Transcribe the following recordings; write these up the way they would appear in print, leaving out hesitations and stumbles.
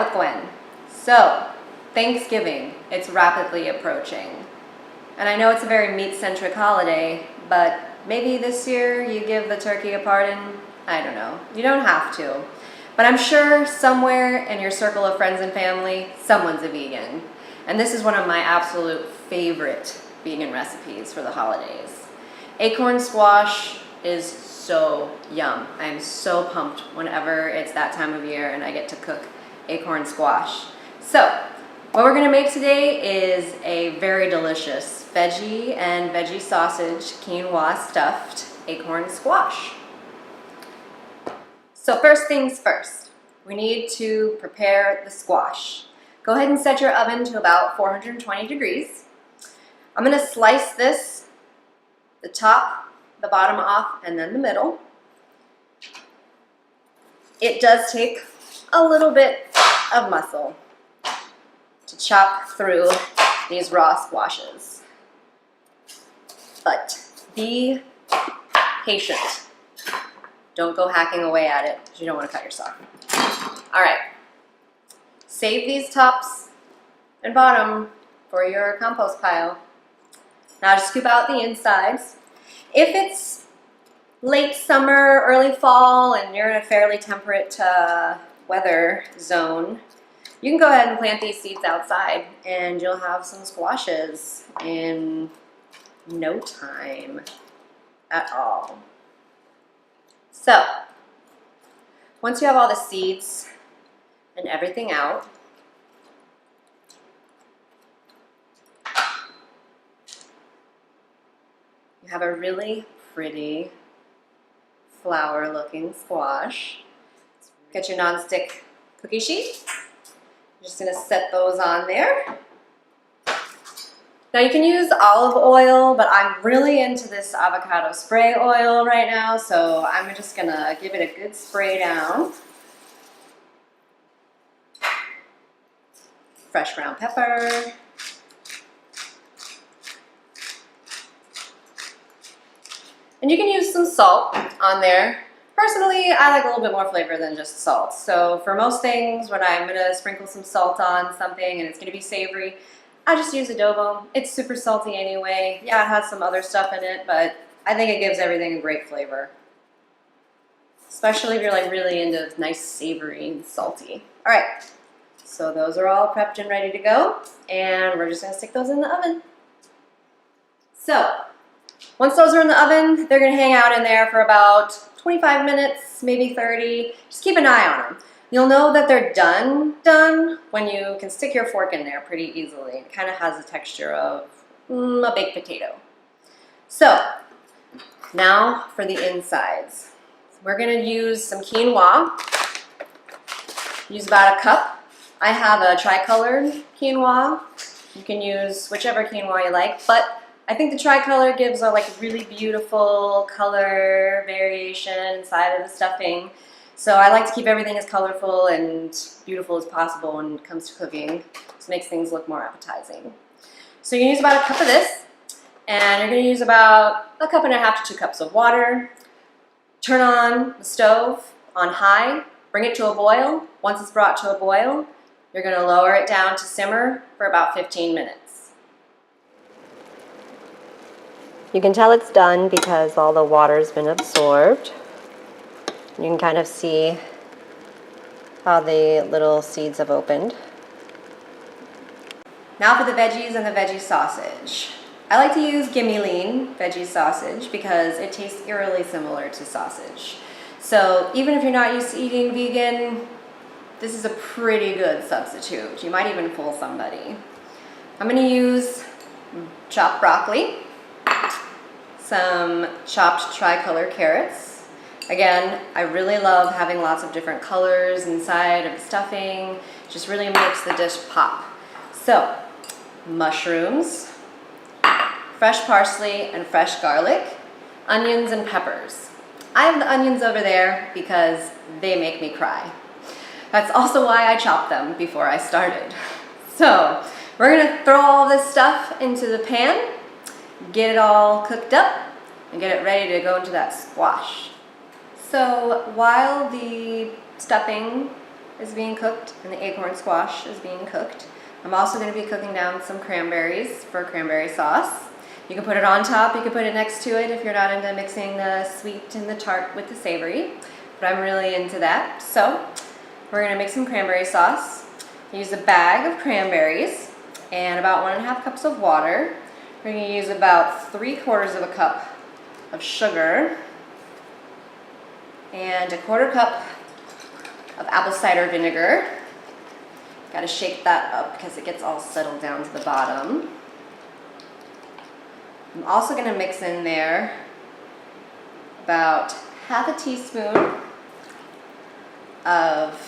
out, Gwen. So, Thanksgiving, it's rapidly approaching. And I know it's a very meat-centric holiday, but maybe this year you give the turkey a pardon? I don't know. You don't have to. But I'm sure somewhere in your circle of friends and family, someone's a vegan. And this is one of my absolute favorite vegan recipes for the holidays. Acorn squash is so yum. I'm so pumped whenever it's that time of year and I get to cook acorn squash. So, what we're gonna make today is a very delicious veggie and veggie sausage quinoa stuffed acorn squash. So first things first, we need to prepare the squash. Go ahead and set your oven to about 420 degrees. I'm gonna slice this, the top, the bottom off, and then the middle. It does take a little bit of muscle to chop through these raw squashes. But be patient. Don't go hacking away at it because you don't want to cut yourself. All right, save these tops and bottom for your compost pile. Now just scoop out the insides. If it's late summer, early fall, and you're in a fairly temperate weather zone, you can go ahead and plant these seeds outside and you'll have some squashes in no time at all. So, once you have all the seeds and everything out, you have a really pretty flower looking squash. Get your nonstick cookie sheet. I'm just gonna set those on there. Now you can use olive oil, but I'm really into this avocado spray oil right now, so I'm just gonna give it a good spray down. Fresh ground pepper. And you can use some salt on there. Personally, I like a little bit more flavor than just salt. So for most things, when I'm gonna sprinkle some salt on something and it's gonna be savory, I just use Adobo. It's super salty anyway. Yeah, it has some other stuff in it, but I think it gives everything a great flavor. Especially if you're like really into nice savory and salty. All right, so those are all prepped and ready to go, and we're just gonna stick those in the oven. So, once those are in the oven, they're gonna hang out in there for about 25 minutes, maybe 30. Just keep an eye on them. You'll know that they're done when you can stick your fork in there pretty easily. It kind of has the texture of a baked potato. So, now for the insides. We're gonna use some quinoa. Use about a cup. I have a tricolor quinoa. You can use whichever quinoa you like, but I think the tricolor gives a really beautiful color variation inside of the stuffing. So I like to keep everything as colorful and beautiful as possible when it comes to cooking. This makes things look more appetizing. So you use about a cup of this, and you're gonna use about a cup and a half to 2 cups of water. Turn on the stove on high, bring it to a boil. Once it's brought to a boil, you're gonna lower it down to simmer for about 15 minutes. You can tell it's done because all the water's been absorbed. You can kind of see how the little seeds have opened. Now for the veggies and the veggie sausage. I like to use Gimmie lean veggie sausage because it tastes eerily similar to sausage. So even if you're not used to eating vegan, this is a pretty good substitute. You might even fool somebody. I'm gonna use chopped broccoli, some chopped tricolor carrots. Again, I really love having lots of different colors inside of the stuffing. It just really makes the dish pop. So, mushrooms, fresh parsley and fresh garlic, onions and peppers. I have the onions over there because they make me cry. That's also why I chopped them before I started. So, we're gonna throw all this stuff into the pan, get it all cooked up, and get it ready to go into that squash. So while the stuffing is being cooked and the acorn squash is being cooked. I'm also going to be cooking down some cranberries for cranberry sauce. You can put it on top, you can put it next to it if you're not into mixing the sweet and the tart with the savory, but I'm really into that. So we're going to make some cranberry sauce. Use a bag of cranberries and about 1.5 cups of water. We're going to use about 3/4 of a cup of sugar and 1/4 cup of apple cider vinegar. Got to shake that up because it gets all settled down to the bottom. I'm also going to mix in there about 1/2 teaspoon of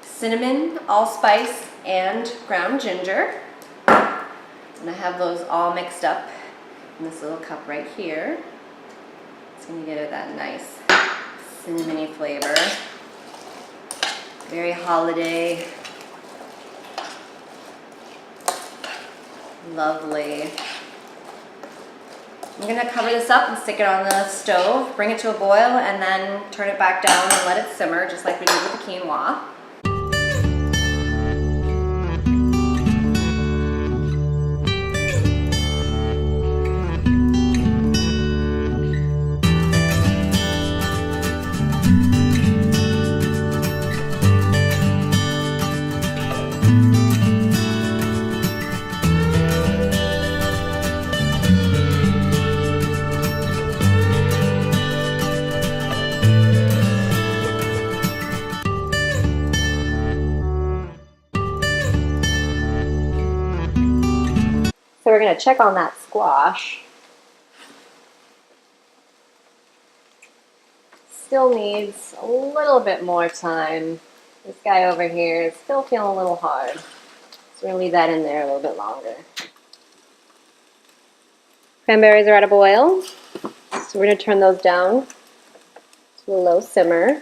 cinnamon, allspice, and ground ginger. And I have those all mixed up in this little cup right here. It's going to give it that nice cinnamony flavor. Very holiday. Lovely. I'm going to cover this up and stick it on the stove, bring it to a boil, and then turn it back down and let it simmer, just like we did with the quinoa. So we're going to check on that squash. Still needs a little bit more time. This guy over here is still feeling a little hard. So we're going to leave that in there a little bit longer. Cranberries are at a boil. So we're going to turn those down to a low simmer.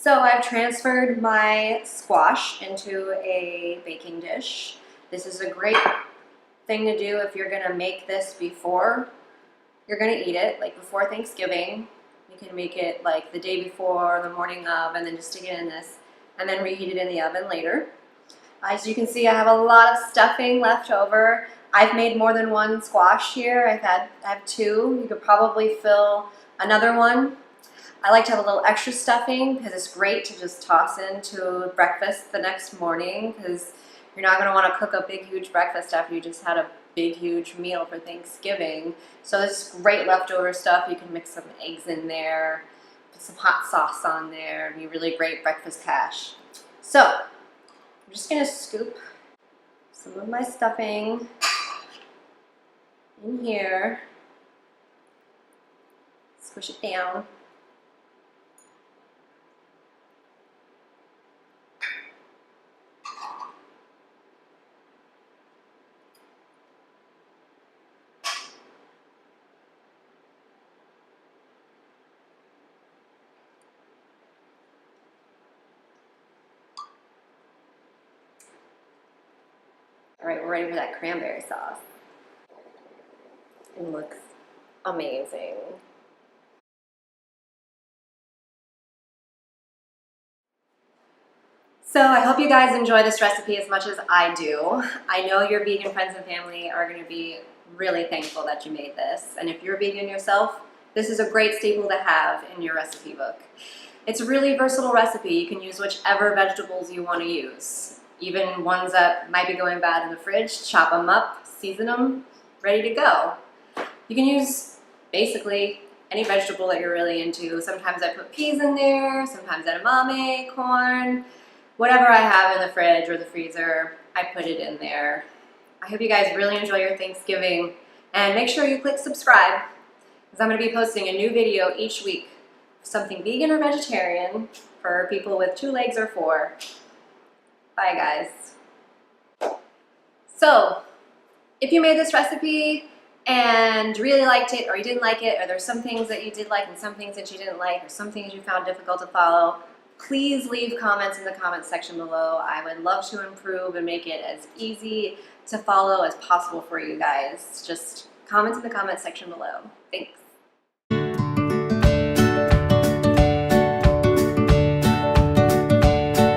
So I've transferred my squash into a baking dish. This is a great thing to do if you're gonna make this before you're gonna eat it, like before Thanksgiving. You can make it like the day before, the morning of, and then just stick it in this, and then reheat it in the oven later. As you can see, I have a lot of stuffing left over. I've made more than one squash here. I have 2. You could probably fill another one. I like to have a little extra stuffing because it's great to just toss into breakfast the next morning, because you're not going to want to cook a big huge breakfast after you just had a big huge meal for Thanksgiving. So this is great leftover stuff. You can mix some eggs in there, put some hot sauce on there, and be really great breakfast hash. So I'm just going to scoop some of my stuffing in here, squish it down. All right, we're ready for that cranberry sauce. It looks amazing. So I hope you guys enjoy this recipe as much as I do. I know your vegan friends and family are going to be really thankful that you made this. And if you're vegan yourself, this is a great staple to have in your recipe book. It's a really versatile recipe. You can use whichever vegetables you want to use. Even ones that might be going bad in the fridge, chop them up, season them, ready to go. You can use basically any vegetable that you're really into. Sometimes I put peas in there, sometimes edamame, corn. Whatever I have in the fridge or the freezer, I put it in there. I hope you guys really enjoy your Thanksgiving, and make sure you click subscribe because I'm going to be posting a new video each week, something vegan or vegetarian for people with 2 legs or 4. Bye guys. So, if you made this recipe and really liked it or you didn't like it, or there's some things that you did like and some things that you didn't like, or some things you found difficult to follow, please leave comments in the comments section below. I would love to improve and make it as easy to follow as possible for you guys. Just comment in the comment section below. Thanks.